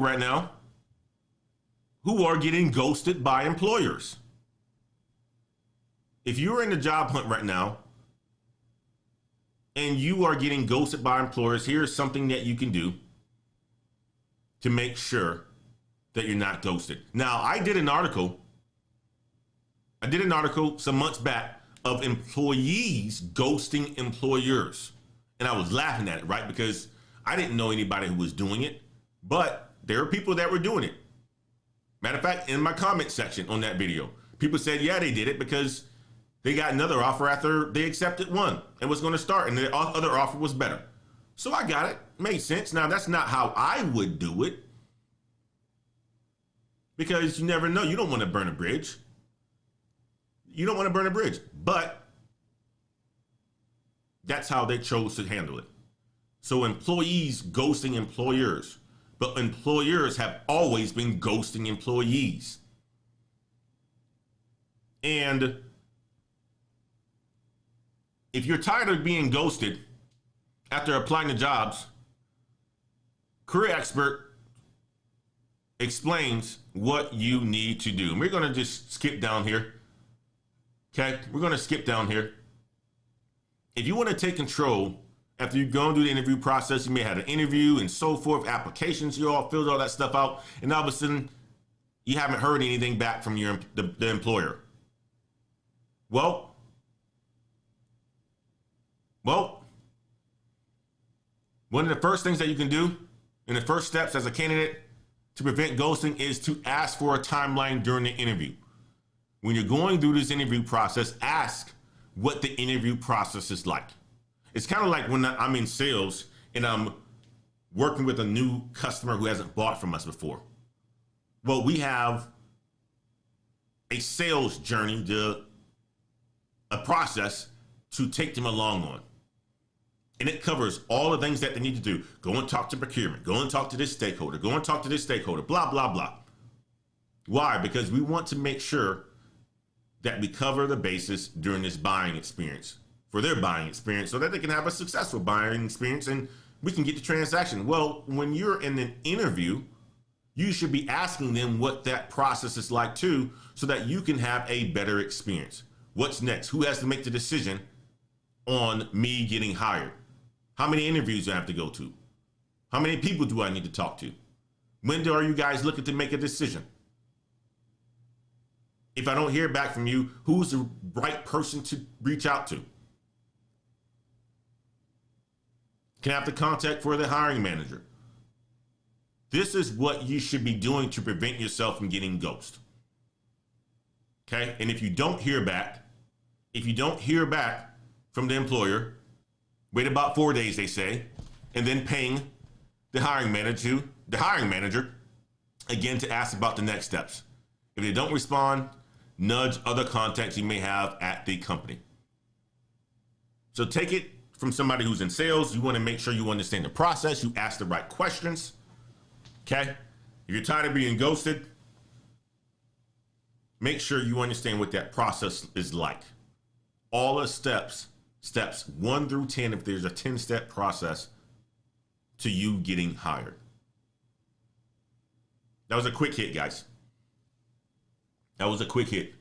right now who are getting ghosted by employers. If you're in the job hunt right now and you are getting ghosted by employers, here's something that you can do to make sure that you're not ghosted. Now, I did an article some months back of employees ghosting employers. And I was laughing at it, right? Because I didn't know anybody who was doing it, but there are people that were doing it. Matter of fact, in my comment section on that video, people said, yeah, they did it because they got another offer after they accepted one and was going to start, and the other offer was better. So I got it. Made sense. Now, that's not how I would do it, because you never know. You don't want to burn a bridge. You don't want to burn a bridge, but that's how they chose to handle it. So employees ghosting employers, but employers have always been ghosting employees. And if you're tired of being ghosted after applying to jobs, Career Expert explains what you need to do. And we're going to just skip down here. Okay, we're going to skip down here. If you want to take control after you've gone through the interview process, you may have an interview and so forth, applications, you all filled all that stuff out, and all of a sudden you haven't heard anything back from the employer. Well, one of the first things that you can do in the first steps as a candidate to prevent ghosting is to ask for a timeline during the interview. When you're going through this interview process, ask what the interview process is like. It's kind of like when I'm in sales and I'm working with a new customer who hasn't bought from us before. Well, we have a sales journey, a process to take them along on. And it covers all the things that they need to do. Go and talk to procurement. Go and talk to this stakeholder. Go and talk to this stakeholder. Blah, blah, blah. Why? Because we want to make sure that we cover the basis during this buying experience, for their buying experience, so that they can have a successful buying experience and we can get the transaction. Well, when you're in an interview, you should be asking them what that process is like too, so that you can have a better experience. What's next? Who has to make the decision on me getting hired? How many interviews do I have to go to? How many people do I need to talk to? When are you guys looking to make a decision? If I don't hear back from you, who's the right person to reach out to? Can I have the contact for the hiring manager? This is what you should be doing to prevent yourself from getting ghosted. Okay? And if you don't hear back from the employer, wait about 4 days, they say, and then ping the hiring manager again to ask about the next steps. If they don't respond, nudge other contacts you may have at the company. So take it from somebody who's in sales. You want to make sure you understand the process. You ask the right questions. Okay? If you're tired of being ghosted, make sure you understand what that process is like. All the steps 1 through 10, if there's a 10-step process to you getting hired. That was a quick hit, guys. That was a quick hit.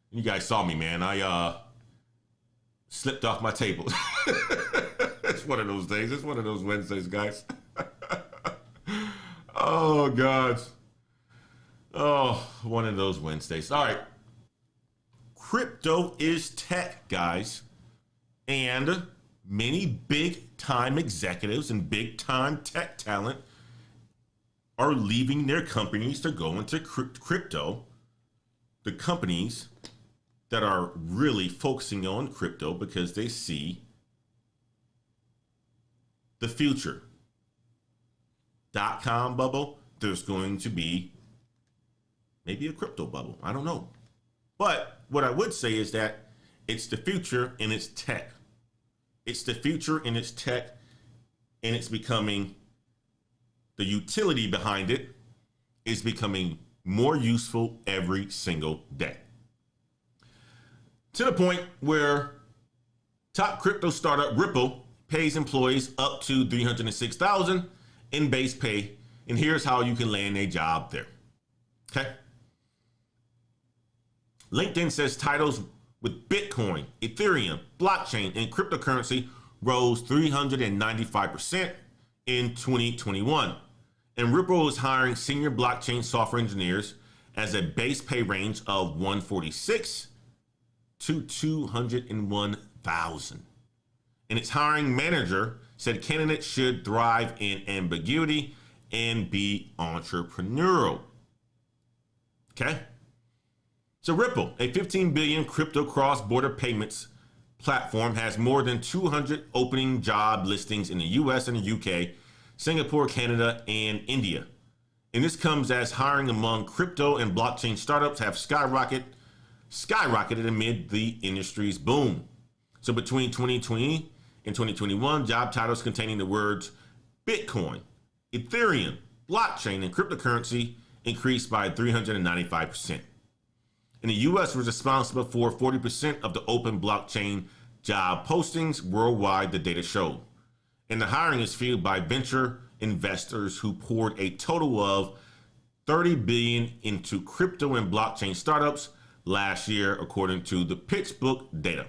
You guys saw me, man. I slipped off my table. It's one of those days. It's one of those Wednesdays, guys. Oh, God. Oh, one of those Wednesdays. All right. Crypto is tech, guys. And many big-time executives and big-time tech talent are leaving their companies to go into crypto. The companies that are really focusing on crypto because they see the future. .com bubble, there's going to be maybe a crypto bubble. I don't know. But what I would say is that it's the future and it's tech. It's the future and it's tech, and it's becoming, the utility behind it is becoming more useful every single day. To the point where top crypto startup Ripple pays employees up to $306,000 in base pay And here's how you can land a job there. Okay. LinkedIn says titles with Bitcoin, Ethereum, blockchain, and cryptocurrency rose 395% in 2021. And Ripple is hiring senior blockchain software engineers as a base pay range of $146,000 to $201,000. And its hiring manager said candidates should thrive in ambiguity and be entrepreneurial. Okay? So Ripple, a 15 billion crypto cross-border payments platform, has more than 200 opening job listings in the US and the UK, Singapore, Canada, and India. And this comes as hiring among crypto and blockchain startups have skyrocketed amid the industry's boom. So between 2020 and 2021, job titles containing the words Bitcoin, Ethereum, blockchain, and cryptocurrency increased by 395%. And the US was responsible for 40% of the open blockchain job postings worldwide, the data showed. And the hiring is fueled by venture investors who poured a total of $30 billion into crypto and blockchain startups last year, according to the PitchBook data.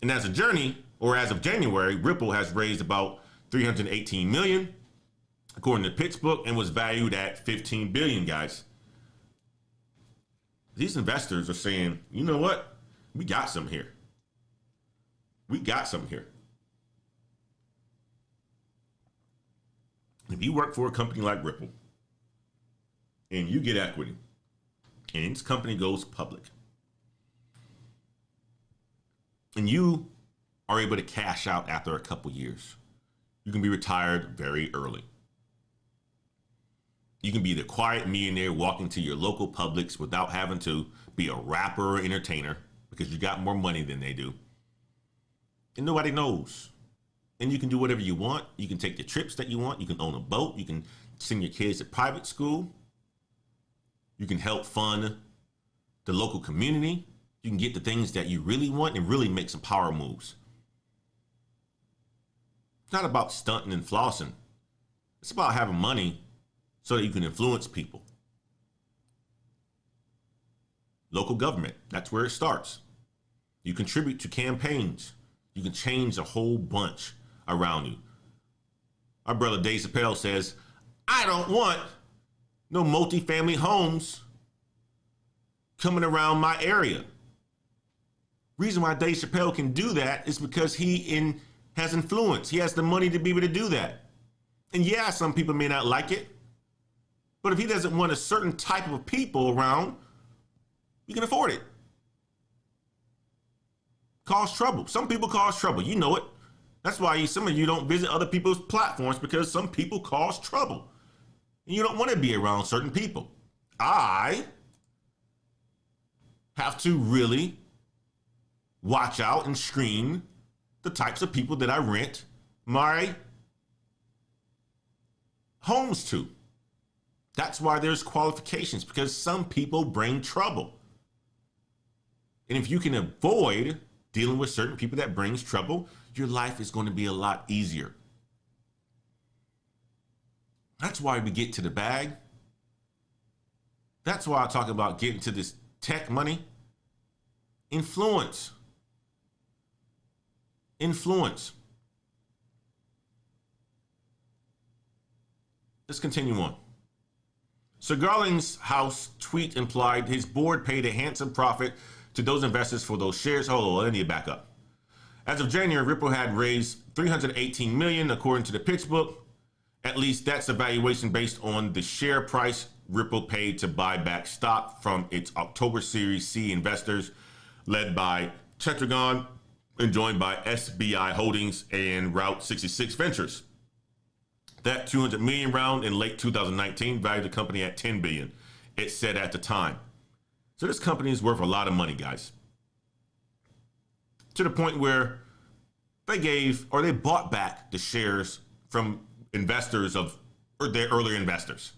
And as of January, Ripple has raised about $318 million, according to PitchBook, and was valued at $15 billion, guys. These investors are saying, you know what? We got some here. We got some here. If you work for a company like Ripple and you get equity and this company goes public and you are able to cash out after a couple years, you can be retired very early. You can be the quiet millionaire walking to your local Publix without having to be a rapper or entertainer because you got more money than they do. And nobody knows. And you can do whatever you want. You can take the trips that you want. You can own a boat. You can send your kids to private school. You can help fund the local community. You can get the things that you really want and really make some power moves. It's not about stunting and flossing. It's about having money so that you can influence people. Local government, that's where it starts. You contribute to campaigns. You can change a whole bunch around you. Our brother Dave Chappelle says, I don't want no multifamily homes coming around my area. Reason why Dave Chappelle can do that is because he has influence. He has the money to be able to do that. And yeah, some people may not like it, but if he doesn't want a certain type of people around, you can afford it. Cause trouble. Some people cause trouble. You know it. That's why some of you don't visit other people's platforms, because some people cause trouble. And you don't want to be around certain people. I have to really watch out and screen the types of people that I rent my homes to. That's why there's qualifications, because some people bring trouble. And if you can avoid dealing with certain people that brings trouble, your life is going to be a lot easier. That's why we get to the bag. That's why I talk about getting to this tech money. Influence. Let's continue on. So Garling's house tweet implied his board paid a handsome profit to those investors for those shares. Hold on, I need to back up. As of January, Ripple had raised $318 million, according to the PitchBook. At least that's a valuation based on the share price Ripple paid to buy back stock from its October Series C investors, led by Tetragon and joined by SBI Holdings and Route 66 Ventures. That $200 million round in late 2019 valued the company at $10 billion, it said at the time. So this company is worth a lot of money, guys. To the point where they bought back the shares from investors or their earlier investors.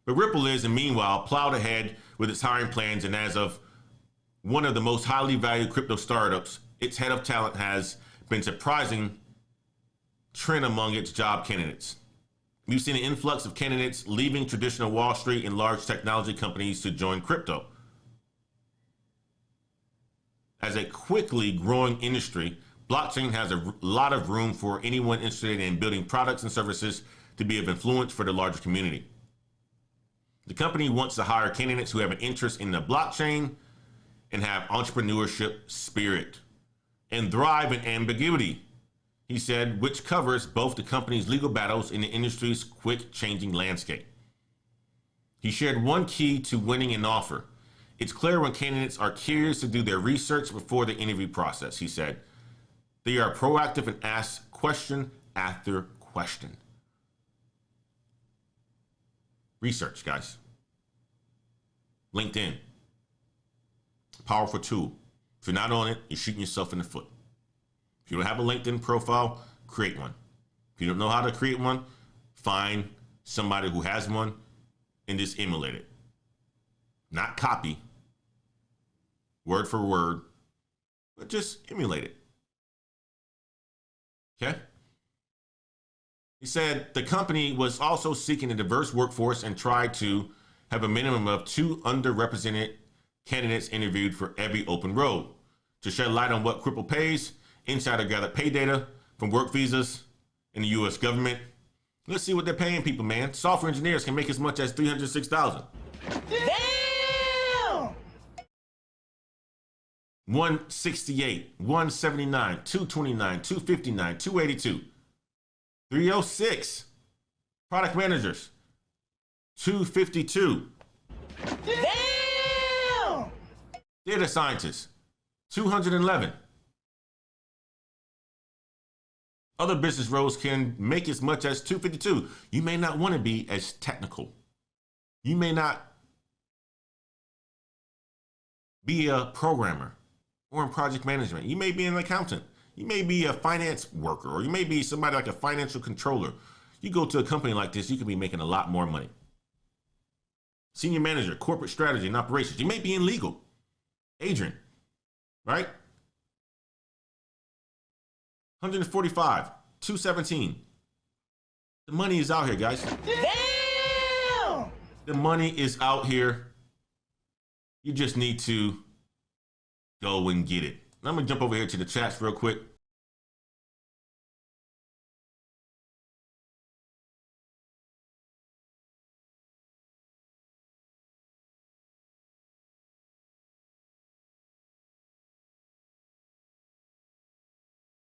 But Ripple is, and meanwhile, plowed ahead with its hiring plans, and as of one of the most highly valued crypto startups, its head of talent has been surprising trend among its job candidates. We've seen an influx of candidates leaving traditional Wall Street and large technology companies to join crypto. As a quickly growing industry, blockchain has a lot of room for anyone interested in building products and services to be of influence for the larger community. The company wants to hire candidates who have an interest in the blockchain and have entrepreneurship spirit and thrive in ambiguity, he said, which covers both the company's legal battles and the industry's quick changing landscape. He shared one key to winning an offer. It's clear when candidates are curious to do their research before the interview process, he said. They are proactive and ask question after question. Research, guys. LinkedIn. Powerful tool. If you're not on it, you're shooting yourself in the foot. If you don't have a LinkedIn profile, create one. If you don't know how to create one, find somebody who has one and just emulate it. Not copy, word for word, but just emulate it. Okay? He said the company was also seeking a diverse workforce and tried to have a minimum of 2 underrepresented candidates interviewed for every open role. To shed light on what crypto pays, Insider gathered pay data from work visas in the U.S. government. Let's see what they're paying people, man. Software engineers can make as much as $306,000. Damn! 168, 179, 229, 259, 282, 306. Product managers, 252. Damn! Data scientists, 211. Other business roles can make as much as 252. You may not want to be as technical. You may not be a programmer or in project management. You may be an accountant. You may be a finance worker, or you may be somebody like a financial controller. You go to a company like this, you could be making a lot more money. Senior manager, corporate strategy and operations. You may be in legal. Adrian, right? 145, 217. The money is out here, guys. Damn! The money is out here. You just need to go and get it. I'm gonna jump over here to the chats real quick.